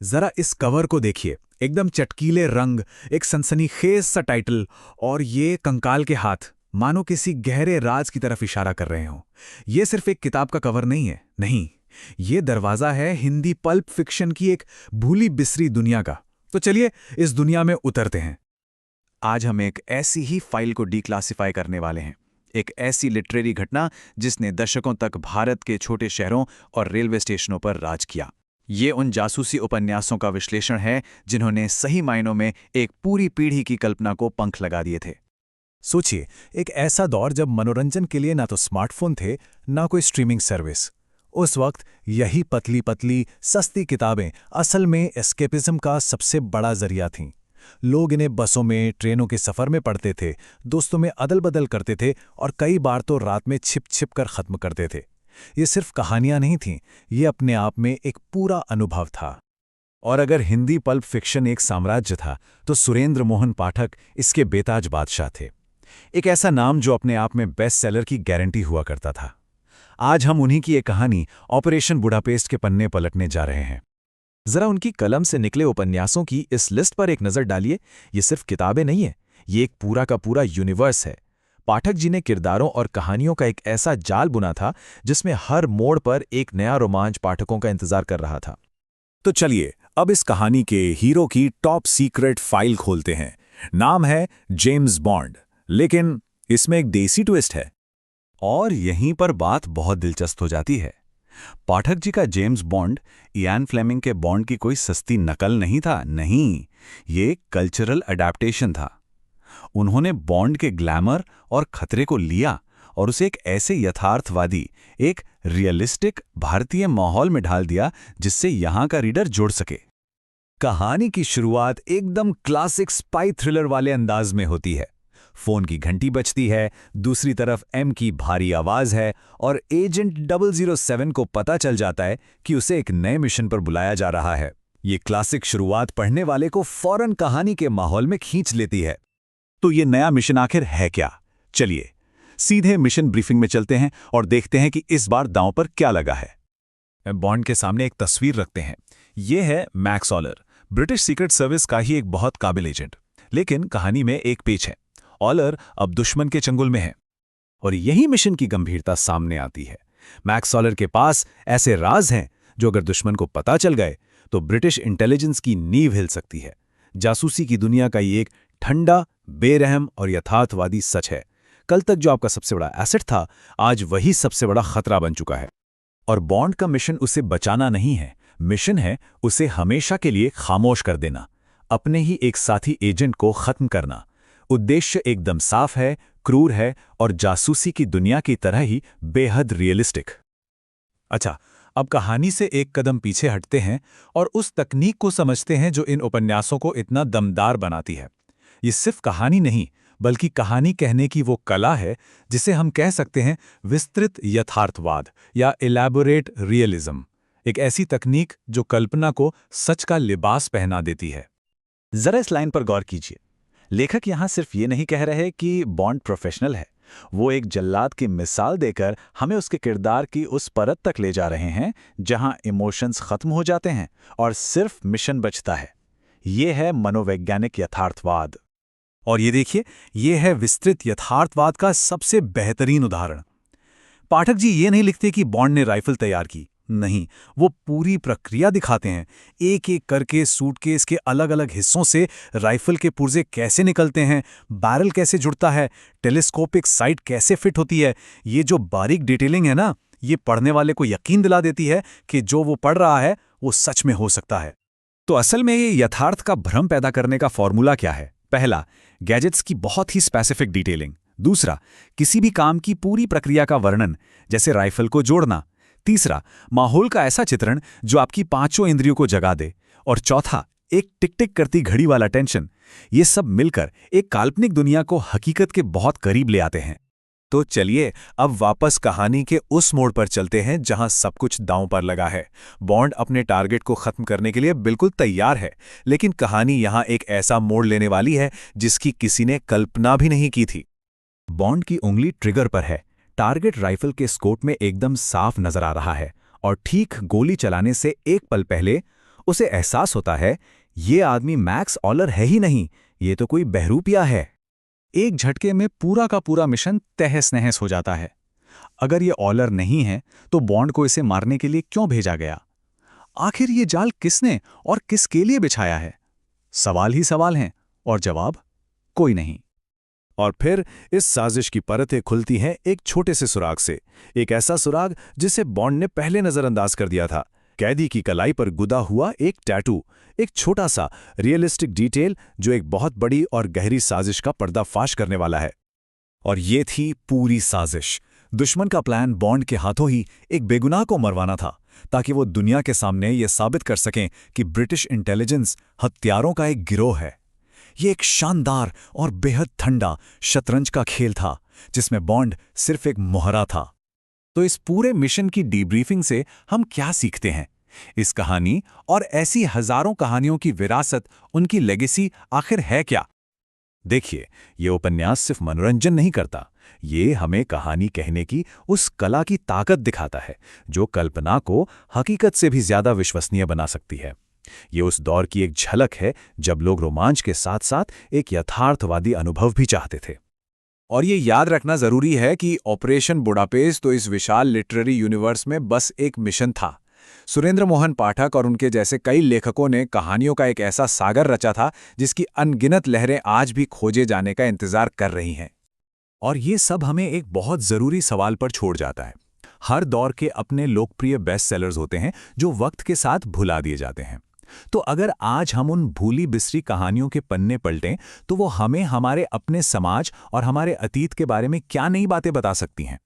जरा इस कवर को देखिए। एकदम चटकीले रंग, एक सनसनीखेज सा टाइटल, और ये कंकाल के हाथ मानो किसी गहरे राज की तरफ इशारा कर रहे हों। ये सिर्फ एक किताब का कवर नहीं है, नहीं, ये दरवाज़ा है हिंदी पल्प फिक्शन की एक भूली बिसरी दुनिया का। तो चलिए इस दुनिया में उतरते हैं। आज हम एक ऐसी ही फाइल को डिक्लासिफाई करने वाले हैं। एक ऐसी लिटरेरी घटना जिसने दशकों तक भारत के छोटे शहरों और रेलवे स्टेशनों पर राज किया। ये उन जासूसी उपन्यासों का विश्लेषण है जिन्होंने सही मायनों में एक पूरी पीढ़ी की कल्पना को पंख लगा दिए थे। सोचिए, एक ऐसा दौर जब मनोरंजन के लिए ना तो स्मार्टफोन थे, ना कोई स्ट्रीमिंग सर्विस। उस वक्त यही पतली पतली सस्ती किताबें असल में एस्केपिज्म का सबसे बड़ा जरिया थीं। लोग इन्हें बसों में, ट्रेनों के सफ़र में पढ़ते थे, दोस्तों में अदल बदल करते थे और कई बार तो रात में छिप छिप कर ख़त्म करते थे। ये सिर्फ कहानियां नहीं थीं, ये अपने आप में एक पूरा अनुभव था। और अगर हिंदी पल्प फिक्शन एक साम्राज्य था, तो सुरेंद्र मोहन पाठक इसके बेताज बादशाह थे। एक ऐसा नाम जो अपने आप में बेस्ट सेलर की गारंटी हुआ करता था। आज हम उन्हीं की एक कहानी ऑपरेशन बुडापेस्ट के पन्ने पलटने जा रहे हैं। जरा उनकी कलम से निकले उपन्यासों की इस लिस्ट पर एक नज़र डालिए। ये सिर्फ किताबें नहीं है, ये एक पूरा का पूरा यूनिवर्स है। पाठक जी ने किरदारों और कहानियों का एक ऐसा जाल बुना था जिसमें हर मोड़ पर एक नया रोमांच पाठकों का इंतजार कर रहा था। तो चलिए अब इस कहानी के हीरो की टॉप सीक्रेट फाइल खोलते हैं। नाम है जेम्स बॉन्ड, लेकिन इसमें एक देसी ट्विस्ट है। और यहीं पर बात बहुत दिलचस्प हो जाती है। पाठक जी का जेम्स बॉन्ड इयान फ्लेमिंग के बॉन्ड की कोई सस्ती नकल नहीं था, नहीं, ये कल्चरल अडैप्टेशन था। उन्होंने बॉन्ड के ग्लैमर और खतरे को लिया और उसे एक ऐसे यथार्थवादी, एक रियलिस्टिक भारतीय माहौल में ढाल दिया जिससे यहां का रीडर जुड़ सके। कहानी की शुरुआत एकदम क्लासिक स्पाई थ्रिलर वाले अंदाज में होती है। फोन की घंटी बजती है, दूसरी तरफ एम की भारी आवाज है और एजेंट 007 को पता चल जाता है कि उसे एक नए मिशन पर बुलाया जा रहा है। ये क्लासिक शुरुआत पढ़ने वाले को फौरन कहानी के माहौल में खींच लेती है। तो ये नया मिशन आखिर है क्या? चलिए सीधे मिशन ब्रीफिंग में चलते हैं और देखते हैं कि इस बार दांव पर क्या लगा है। बॉन्ड के सामने एक तस्वीर रखते हैं। ये है मैक्स ऑलर, ब्रिटिश सीक्रेट सर्विस का ही एक बहुत काबिल एजेंट। लेकिन कहानी में एक पेच है। ऑलर अब दुश्मन के चंगुल में है और यही मिशन की गंभीरता सामने आती है। मैक्स ऑलर के पास ऐसे राज हैं जो अगर दुश्मन को पता चल गए तो ब्रिटिश इंटेलिजेंस की नींव हिल सकती है। जासूसी की दुनिया का ये एक ठंडा, बेरहम और यथार्थवादी सच है। कल तक जो आपका सबसे बड़ा एसेट था, आज वही सबसे बड़ा खतरा बन चुका है। और बॉन्ड का मिशन उसे बचाना नहीं है, मिशन है उसे हमेशा के लिए खामोश कर देना, अपने ही एक साथी एजेंट को खत्म करना। उद्देश्य एकदम साफ है, क्रूर है और जासूसी की दुनिया की तरह ही बेहद रियलिस्टिक। अच्छा, अब कहानी से एक कदम पीछे हटते हैं और उस तकनीक को समझते हैं जो इन उपन्यासों को इतना दमदार बनाती है। ये सिर्फ कहानी नहीं, बल्कि कहानी कहने की वो कला है जिसे हम कह सकते हैं विस्तृत यथार्थवाद या इलैबोरेट रियलिज्म। एक ऐसी तकनीक जो कल्पना को सच का लिबास पहना देती है। जरा इस लाइन पर गौर कीजिए। लेखक यहां सिर्फ ये नहीं कह रहे कि बॉन्ड प्रोफेशनल है, वो एक जल्लाद की मिसाल देकर हमें उसके किरदार की उस परत तक ले जा रहे हैं जहां इमोशंस खत्म हो जाते हैं और सिर्फ मिशन बचता है। ये है मनोवैज्ञानिक यथार्थवाद। और ये देखिए, ये है विस्तृत यथार्थवाद का सबसे बेहतरीन उदाहरण। पाठक जी ये नहीं लिखते कि बॉन्ड ने राइफल तैयार की, नहीं, वो पूरी प्रक्रिया दिखाते हैं। एक एक करके सूटकेस के अलग अलग हिस्सों से राइफल के पुर्जे कैसे निकलते हैं, बैरल कैसे जुड़ता है, टेलीस्कोपिक साइट कैसे फिट होती है। ये जो बारीक डिटेलिंग है ना, ये पढ़ने वाले को यकीन दिला देती है कि जो वो पढ़ रहा है वो सच में हो सकता है। तो असल में ये यथार्थ का भ्रम पैदा करने का फॉर्मूला क्या है? पहला, गैजेट्स की बहुत ही स्पेसिफिक डिटेलिंग। दूसरा, किसी भी काम की पूरी प्रक्रिया का वर्णन, जैसे राइफल को जोड़ना। तीसरा, माहौल का ऐसा चित्रण जो आपकी पांचों इंद्रियों को जगा दे। और चौथा, एक टिक टिक करती घड़ी वाला टेंशन। ये सब मिलकर एक काल्पनिक दुनिया को हकीकत के बहुत करीब ले आते हैं। तो चलिए अब वापस कहानी के उस मोड़ पर चलते हैं जहां सब कुछ दांव पर लगा है। बॉन्ड अपने टारगेट को खत्म करने के लिए बिल्कुल तैयार है, लेकिन कहानी यहां एक ऐसा मोड़ लेने वाली है जिसकी किसी ने कल्पना भी नहीं की थी। बॉन्ड की उंगली ट्रिगर पर है, टारगेट राइफल के स्कोप में एकदम साफ नजर आ रहा है और ठीक गोली चलाने से एक पल पहले उसे एहसास होता है ये आदमी मैक्स ऑलर है ही नहीं, ये तो कोई बहरूपिया है। एक झटके में पूरा का पूरा मिशन तहस-नहस हो जाता है। अगर ये ऑलर नहीं है तो बॉन्ड को इसे मारने के लिए क्यों भेजा गया? आखिर ये जाल किसने और किसके लिए बिछाया है? सवाल ही सवाल हैं और जवाब कोई नहीं। और फिर इस साजिश की परतें खुलती हैं एक छोटे से सुराग से, एक ऐसा सुराग जिसे बॉन्ड ने पहले नजरअंदाज कर दिया था। कैदी की कलाई पर गुदा हुआ एक टैटू, एक छोटा सा रियलिस्टिक डिटेल जो एक बहुत बड़ी और गहरी साजिश का पर्दाफाश करने वाला है। और ये थी पूरी साजिश। दुश्मन का प्लान बॉन्ड के हाथों ही एक बेगुनाह को मरवाना था, ताकि वो दुनिया के सामने ये साबित कर सकें कि ब्रिटिश इंटेलिजेंस हत्यारों का एक गिरोह है। ये एक शानदार और बेहद ठंडा शतरंज का खेल था, जिसमें बॉन्ड सिर्फ एक मोहरा था। तो इस पूरे मिशन की डीब्रीफिंग से हम क्या सीखते हैं? इस कहानी और ऐसी हजारों कहानियों की विरासत, उनकी लेगेसी आखिर है क्या? देखिए, ये उपन्यास सिर्फ मनोरंजन नहीं करता, ये हमें कहानी कहने की उस कला की ताकत दिखाता है जो कल्पना को हकीकत से भी ज्यादा विश्वसनीय बना सकती है। ये उस दौर की एक झलक है जब लोग रोमांच के साथ साथ एक यथार्थवादी अनुभव भी चाहते थे। और ये याद रखना जरूरी है कि ऑपरेशन बुडापेस्ट तो इस विशाल लिटरेरी यूनिवर्स में बस एक मिशन था। सुरेंद्र मोहन पाठक और उनके जैसे कई लेखकों ने कहानियों का एक ऐसा सागर रचा था जिसकी अनगिनत लहरें आज भी खोजे जाने का इंतजार कर रही हैं। और ये सब हमें एक बहुत जरूरी सवाल पर छोड़ जाता है। हर दौर के अपने लोकप्रिय बेस्ट सेलर्स होते हैं जो वक्त के साथ भुला दिए जाते हैं। तो अगर आज हम उन भूली बिसरी कहानियों के पन्ने पलटें तो वो हमें हमारे अपने समाज और हमारे अतीत के बारे में क्या नई बातें बता सकती हैं?